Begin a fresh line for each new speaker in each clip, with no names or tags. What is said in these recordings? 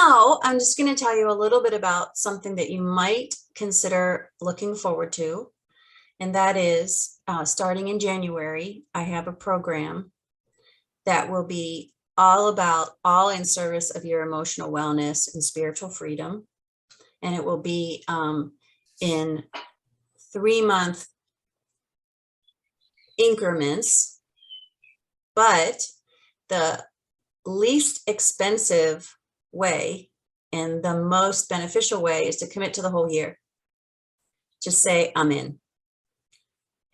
now I'm just going to tell you a little bit about something that you might consider looking forward to. And that is starting in January, I have a program that will be all in service of your emotional wellness and spiritual freedom. And it will be in 3-month increments, but the least expensive way and the most beneficial way is to commit to the whole year. Just say, I'm in.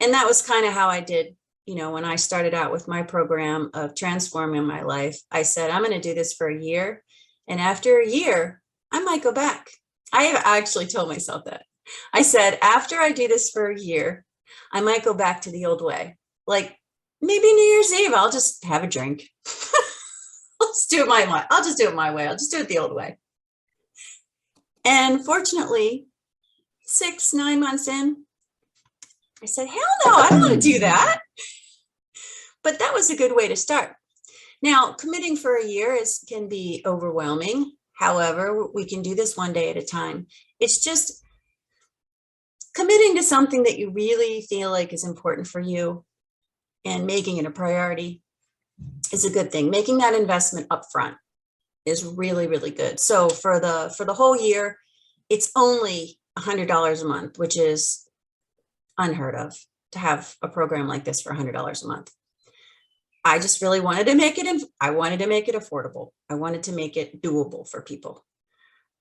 And that was kind of how I did, when I started out with my program of transforming my life. I said, I'm going to do this for a year. And after a year, I might go back. I have actually told myself that. I said, after I do this for a year, I might go back to the old way. Like maybe New Year's Eve, I'll just have a drink. Let's do it my way. I'll just do it my way. I'll just do it the old way. And fortunately, 6-9 months in, I said, hell no, I don't want to do that. But that was a good way to start. Now, committing for a year can be overwhelming. However, we can do this one day at a time. It's just committing to something that you really feel like is important for you and making it a priority is a good thing. Making that investment upfront is really, really good. So for the whole year, it's only $100 a month, which is unheard of to have a program like this for $100 a month. I just really wanted to make it affordable. I wanted to make it doable for people.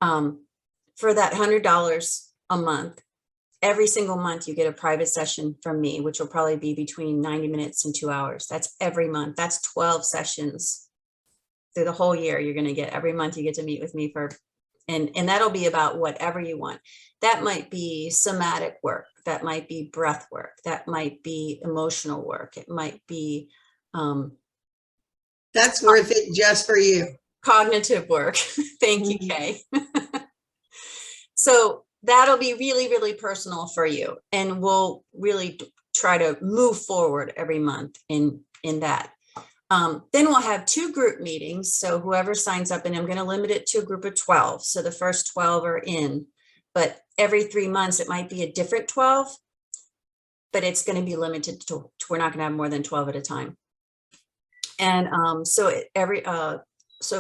For that $100 a month, every single month you get a private session from me, which will probably be between 90 minutes and 2 hours. That's every month. That's 12 sessions through the whole year. You're going to get every month you get to meet with me and that'll be about whatever you want. That might be somatic work. That might be breath work. That might be emotional work. It might be
that's worth it just for you.
Cognitive work. Thank you, Kay. So that'll be really, really personal for you. And we'll really try to move forward every month in that. Then we'll have 2 group meetings. So whoever signs up, and I'm going to limit it to a group of 12. So the first 12 are in, but every 3 months, it might be a different 12, but it's going to be limited to we're not going to have more than 12 at a time. And so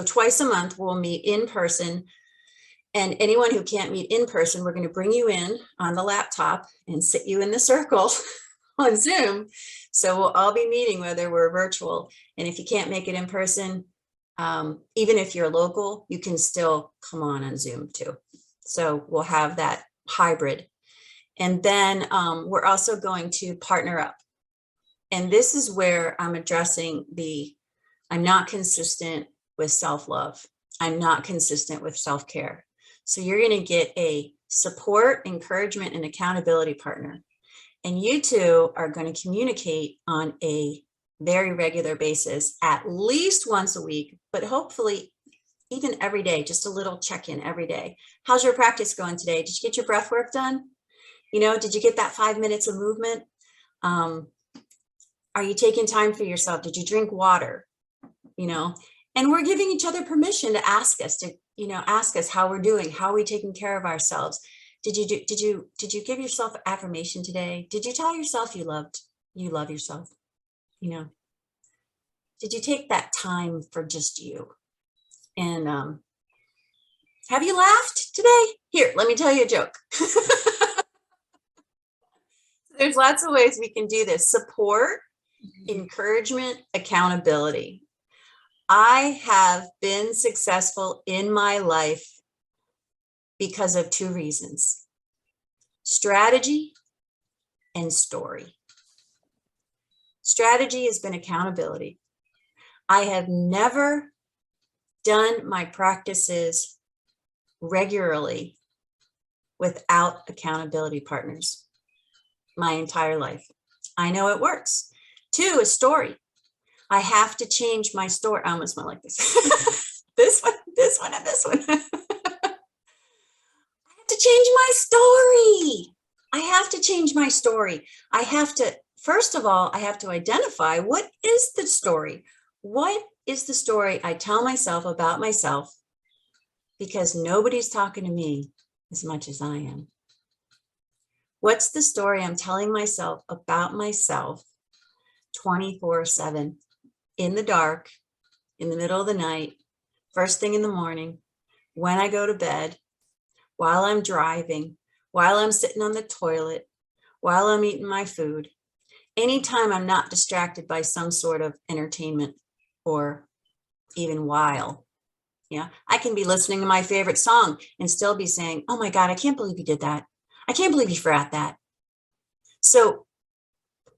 twice a month we'll meet in person, and anyone who can't meet in person, we're going to bring you in on the laptop and sit you in the circle on Zoom. So we'll all be meeting whether we're virtual. And if you can't make it in person, even if you're local, you can still come on Zoom too. So we'll have that hybrid. And then we're also going to partner up. And this is where I'm addressing I'm not consistent with self-love. I'm not consistent with self-care. So you're going to get a support, encouragement, and accountability partner. And you two are going to communicate on a very regular basis, at least once a week, but hopefully even every day, just a little check-in every day. How's your practice going today? Did you get your breath work done? Did you get that 5 minutes of movement? Are you taking time for yourself? Did you drink water? And we're giving each other permission to ask us how we're doing. How are we taking care of ourselves? Did you give yourself affirmation today? Did you tell yourself you love yourself? Did you take that time for just you? And have you laughed today? Here, let me tell you a joke. There's lots of ways we can do this. Support, encouragement, accountability. I have been successful in my life because of 2 reasons: strategy and story. Strategy has been accountability. I have never done my practices regularly without accountability partners my entire life. I know it works. 2, a story. I have to change my story. I almost went like this. this one, and this one. I have to change my story. I have to change my story. First of all, I have to identify what is the story. What is the story I tell myself about myself because nobody's talking to me as much as I am. What's the story I'm telling myself about myself 24/7, in the dark, in the middle of the night, first thing in the morning, when I go to bed, while I'm driving, while I'm sitting on the toilet, while I'm eating my food, anytime I'm not distracted by some sort of entertainment or even while. Yeah, I can be listening to my favorite song and still be saying, oh my God, I can't believe you did that. I can't believe you forgot that. So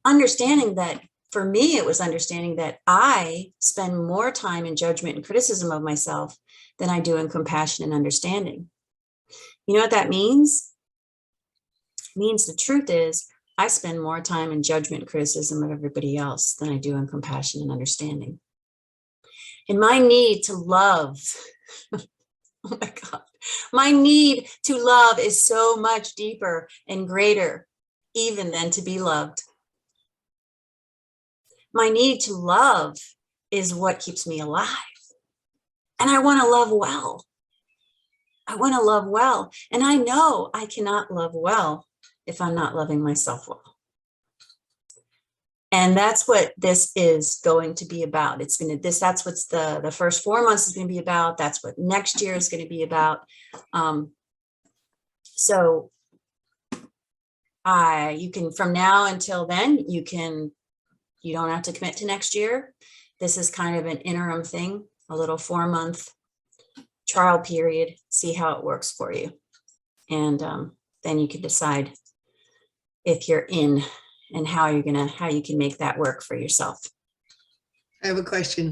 understanding that, for me, it was understanding that I spend more time in judgment and criticism of myself than I do in compassion and understanding. You know what that means? It means the truth is I spend more time in judgment and criticism of everybody else than I do in compassion and understanding. And my need to love, oh my God, my need to love is so much deeper and greater even than to be loved. My need to love is what keeps me alive. And I want to love well. I want to love well. And I know I cannot love well if I'm not loving myself well. And that's what this is going to be about. It's going to, that's what's the first 4 months is going to be about. That's what next year is going to be about. So you can, from now until then, you don't have to commit to next year. This is kind of an interim thing, a little 4-month trial period, see how it works for you. And then you can decide if you're in and how you can make that work for yourself.
I have a question.